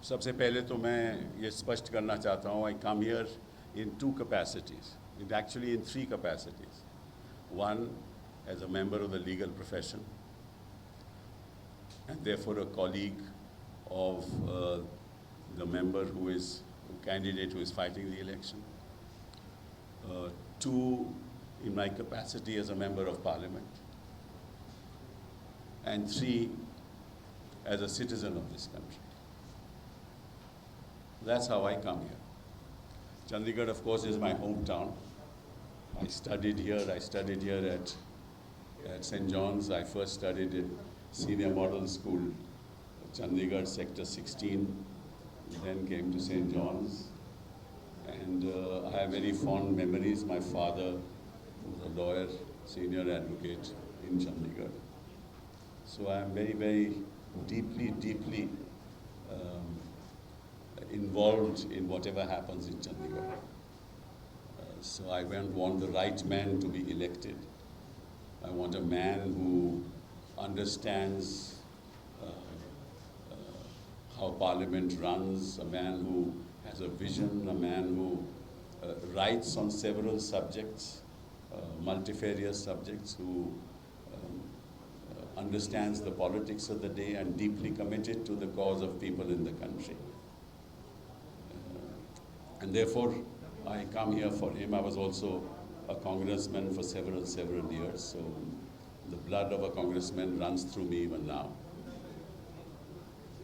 सबसे पहले तो मैं ये स्पष्ट करना चाहता हूँ, I come here in two capacities, in actually in three capacities. One, as a member of the legal profession, and therefore a colleague of the member candidate who is fighting the election. Two, in my capacity as a member of parliament. And three, as a citizen of this country. That's how I come here. Chandigarh, of course, is my hometown. I studied here at St. John's. I first studied in Senior Model School, Chandigarh, Sector 16, then came to St. John's. And I have very fond memories. My father was a lawyer, senior advocate in Chandigarh. So I am very, very deeply involved in whatever happens in Chandigarh. So I want the right man to be elected. I want a man who understands how Parliament runs, a man who has a vision, a man who writes on several subjects, multifarious subjects, who understands the politics of the day and deeply committed to the cause of people in the country. And therefore, I come here for him. I was also a congressman for several years, so the blood of a congressman runs through me even now.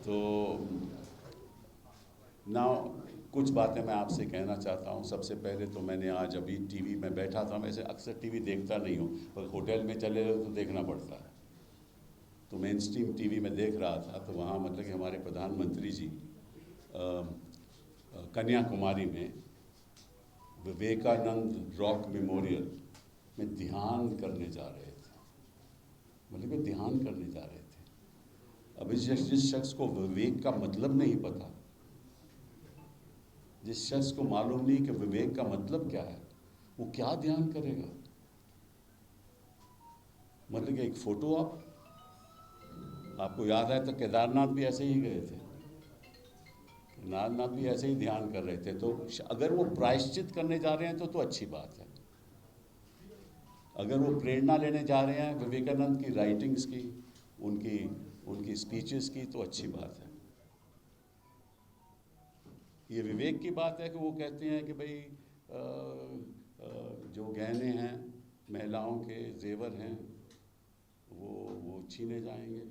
तो कुछ बातें मैं आपसे कहना चाहता हूँ. सबसे पहले तो मैंने आज अभी टीवी में बैठा था. वैसे अक्सर टीवी देखता नहीं हूँ, पर होटल में चले गए तो देखना पड़ता है. तो मेन स्ट्रीम टीवी में देख रहा था, तो वहाँ मतलब कि हमारे प्रधानमंत्री जी कन्याकुमारी में विवेकानंद रॉक मेमोरियल में ध्यान करने जा रहे थे. मतलब कि ध्यान करने जा रहे थे. अभी जिस शख्स को विवेक का मतलब नहीं पता, जिस शख्स को मालूम नहीं कि विवेक का मतलब क्या है, वो क्या ध्यान करेगा. मतलब कि एक फोटो आपको याद है तो केदारनाथ भी ऐसे ही गए थे, केदारनाथ भी ऐसे ही ध्यान कर रहे थे. तो अगर वो प्रायश्चित करने जा रहे हैं तो अच्छी बात है. अगर वो प्रेरणा लेने जा रहे हैं विवेकानंद की राइटिंग्स की, उनकी स्पीचेस की, तो अच्छी बात है. ये विवेक की बात है कि वो कहते हैं कि भाई जो गहने हैं, महिलाओं के जेवर हैं, वो छीने जाएंगे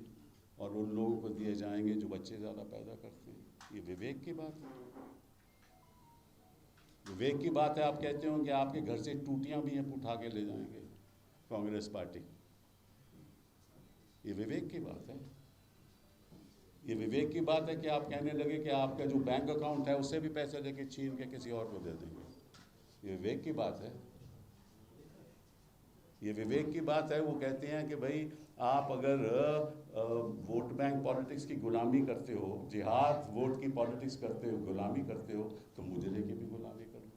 और उन लोगों को दिए जाएंगे जो बच्चे ज़्यादा पैदा करते हैं. ये विवेक की बात है. विवेक की बात है आप कहते हो कि आपके घर से टूटियां भी हैं उठा के ले जाएंगे कांग्रेस पार्टी. ये विवेक की बात है. ये विवेक की बात है कि आप कहने लगे कि आपका जो बैंक अकाउंट है उससे भी पैसे लेके छीन के किसी और को दे देंगे. ये विवेक की बात है. ये विवेक की बात है. वो कहते हैं कि भाई आप अगर वोट बैंक पॉलिटिक्स की गुलामी करते हो, जिहाद वोट की पॉलिटिक्स करते हो, गुलामी करते हो, तो मुझे लेके भी गुलामी करो.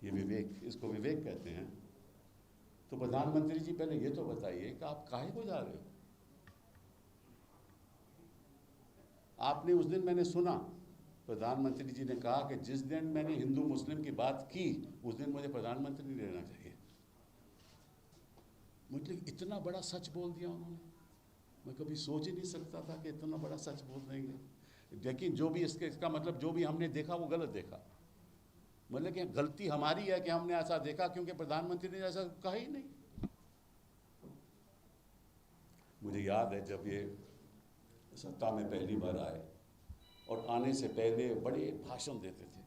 ये विवेक, इसको विवेक कहते हैं. तो प्रधानमंत्री जी पहले ये तो बताइए कि आप काहे को जा रहे हो. आपने उस दिन, मैंने सुना प्रधानमंत्री जी ने कहा कि जिस दिन मैंने हिंदू मुस्लिम की बात की उस दिन मुझे प्रधानमंत्री नहीं रहना चाहिए. मतलब इतना बड़ा सच बोल दिया उन्होंने. मैं कभी सोच ही नहीं सकता था कि इतना बड़ा सच बोल देंगे. लेकिन जो भी इसका मतलब जो भी हमने देखा वो गलत देखा. मतलब कि गलती हमारी है कि हमने ऐसा देखा, क्योंकि प्रधानमंत्री ने ऐसा कहा ही नहीं. मुझे याद है जब ये सत्ता में पहली बार आए और आने से पहले बड़े भाषण देते थे,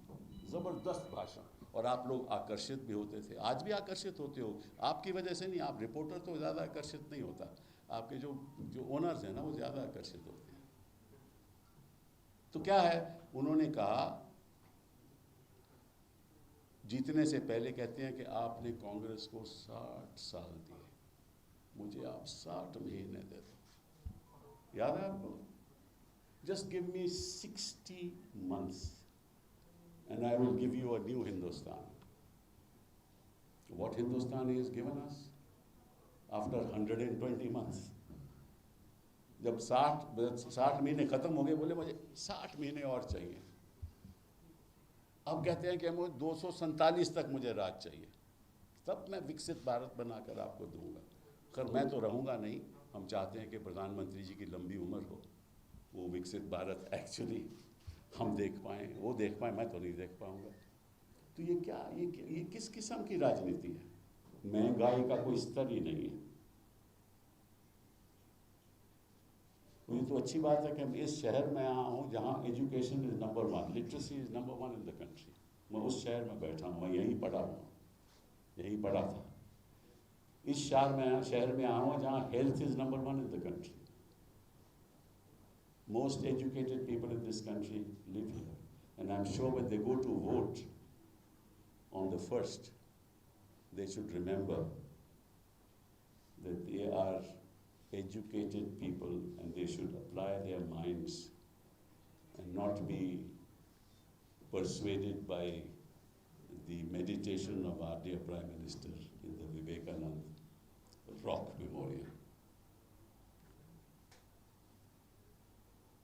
ज़बरदस्त भाषण, और आप लोग आकर्षित भी होते थे. आज भी आकर्षित होते हो. आपकी वजह से नहीं, आप रिपोर्टर तो ज़्यादा आकर्षित नहीं होता, आपके जो ओनर्स हैं ना वो ज़्यादा आकर्षित होते हैं. तो क्या है, उन्होंने कहा जीतने से पहले, कहते हैं कि आपने कांग्रेस को 60 साल दिए, मुझे आप 60 महीने दे दो. याद है आपको? Just give me 60 months and I will give you a new Hindustan. What Hindustan he has given us after 120 months? जब 60 महीने ख़त्म हो गए, बोले मुझे 60 महीने और चाहिए। अब कहते हैं कि मुझे 247 तक मुझे राज चाहिए, तब मैं विकसित भारत बनाकर आपको दूंगा। खैर मैं तो रहूँगा नहीं, हम चाहते हैं कि प्रधानमंत्री जी की लंबी उम्र हो, वो विकसित भारत एक्चुअली हम देख पाएँ, वो देख पाएँ, मैं तो नहीं देख पाऊँगा। तो ये किस किस्म की राजनीति है? महंगाई का कोई स्तर ही नहीं है। ये तो अच्छी बात है कि मैं इस शहर में आया हूँ जहाँ education is number 1, literacy is number 1 in the country. मैं उस शहर में बैठा हूँ, मैं यहीं पढ़ा हूँ, यहीं पढ़ा था। इस शहर में आया हूँ जहाँ health is number 1 in the country. Most educated people in this country live here, and I'm sure when they go to vote on the 1st, they should remember that they are educated people and they should apply their minds and not be persuaded by the meditation of our dear Prime Minister in the Vivekanand Rock Memorial.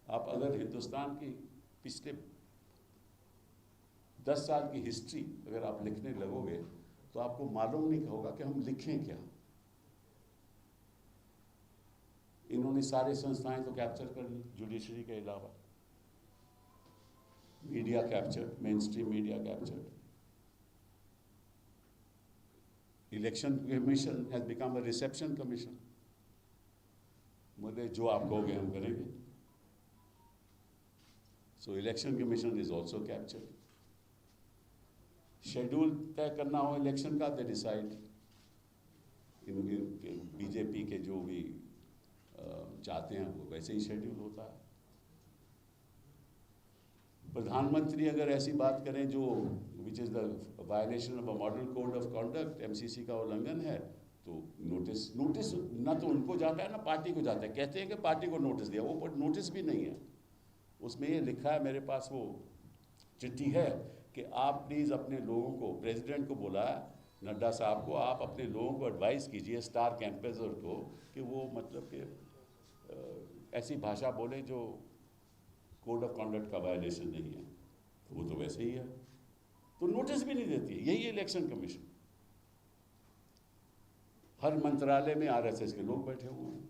आप अगर हिंदुस्तान की पिछले 10 साल की history अगर आप लिखने लगोगे तो आपको मालूम नहीं होगा कि हम लिखें क्या। इन्होंने सारे संस्थाएं तो कैप्चर कर ली, जुडिशरी के अलावा media capture, main stream media capture. Election commission has become a reception commission. बोले जो आप कहोगे हम करेंगे। So election commission is also captured. Schedule तय करना हो इलेक्शन का, दे डिसाइड। बीजेपी के जो भी चाहते हैं वो वैसे ही शेड्यूल होता है। प्रधानमंत्री अगर ऐसी बात करें जो which is the violation of a model code of conduct, MCC का उल्लंघन है, तो नोटिस ना तो उनको जाता है ना पार्टी को जाता है। कहते हैं कि पार्टी को नोटिस दिया, वो नोटिस भी नहीं है। उसमें ये लिखा है, मेरे पास वो चिट्ठी है कि आप प्लीज़ अपने लोगों को, प्रेसिडेंट को बोला नड्डा साहब को, आप अपने लोगों को एडवाइस कीजिए, स्टार कैंपेसर को, कि वो मतलब कि ऐसी भाषा बोले जो कोड ऑफ कॉन्डक्ट का वायलेशन नहीं है। तो वो तो वैसे ही है, तो नोटिस भी नहीं देती है। यही इलेक्शन कमीशन। हर मंत्रालय में आरएसएस के लोग बैठे हुए हैं,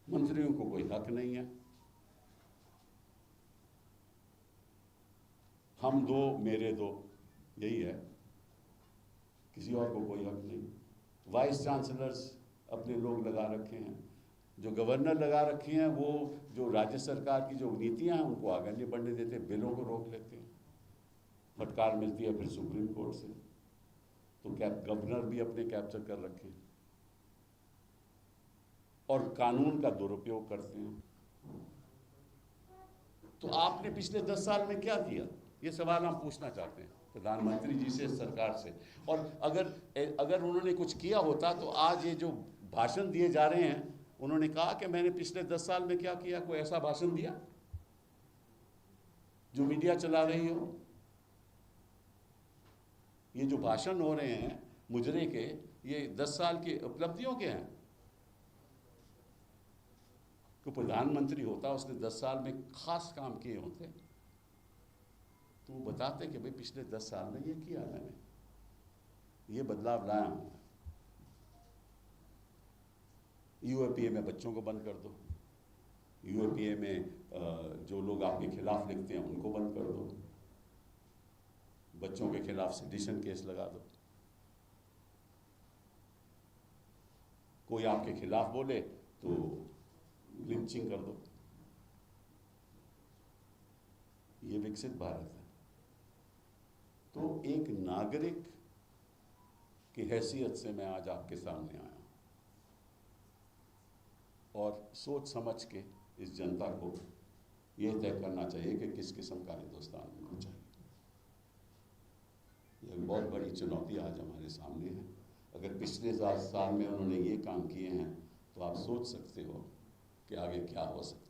मंत्रियों को कोई हक नहीं है। हम दो मेरे दो, यही है, किसी और को कोई हक नहीं। वाइस चांसलर्स अपने लोग लगा रखे हैं, जो गवर्नर लगा रखे हैं वो जो राज्य सरकार की जो नीतियां हैं उनको आगे नहीं बढ़ने देते, बिलों को रोक लेते हैं। फटकार मिलती है फिर सुप्रीम कोर्ट से। तो गवर्नर भी अपने कैप्चर कर रखे हैं और कानून का दुरुपयोग करते हैं। तो आपने पिछले 10 साल में क्या किया, ये सवाल हम पूछना चाहते हैं प्रधानमंत्री जी से, सरकार से। और अगर उन्होंने कुछ किया होता तो आज ये जो भाषण दिए जा रहे हैं, उन्होंने कहा कि मैंने पिछले 10 साल में क्या किया, कोई ऐसा भाषण दिया जो मीडिया चला रही हो। ये जो भाषण हो रहे हैं मुजरे के, ये 10 साल की उपलब्धियों के हैं। तो प्रधानमंत्री होता, उसने 10 साल में खास काम किए होते, तो वो बताते कि भाई पिछले 10 साल में ये किया, मैंने ये बदलाव लाया हूँ। यूएपीए में बच्चों को बंद कर दो, यूएपीए में जो लोग आपके खिलाफ लिखते हैं उनको बंद कर दो, बच्चों के खिलाफ सेडिशन केस लगा दो, कोई आपके खिलाफ बोले तो लिंचिंग कर दो। ये विकसित भारत है। तो एक नागरिक की हैसियत से मैं आज आपके सामने आया और सोच समझ के इस जनता को ये तय करना चाहिए कि किस किस्म का हिंदुस्तान होना चाहिए। यह बहुत बड़ी चुनौती आज हमारे सामने है। अगर पिछले 7 साल में उन्होंने ये काम किए हैं तो आप सोच सकते हो कि आगे क्या हो सकता है।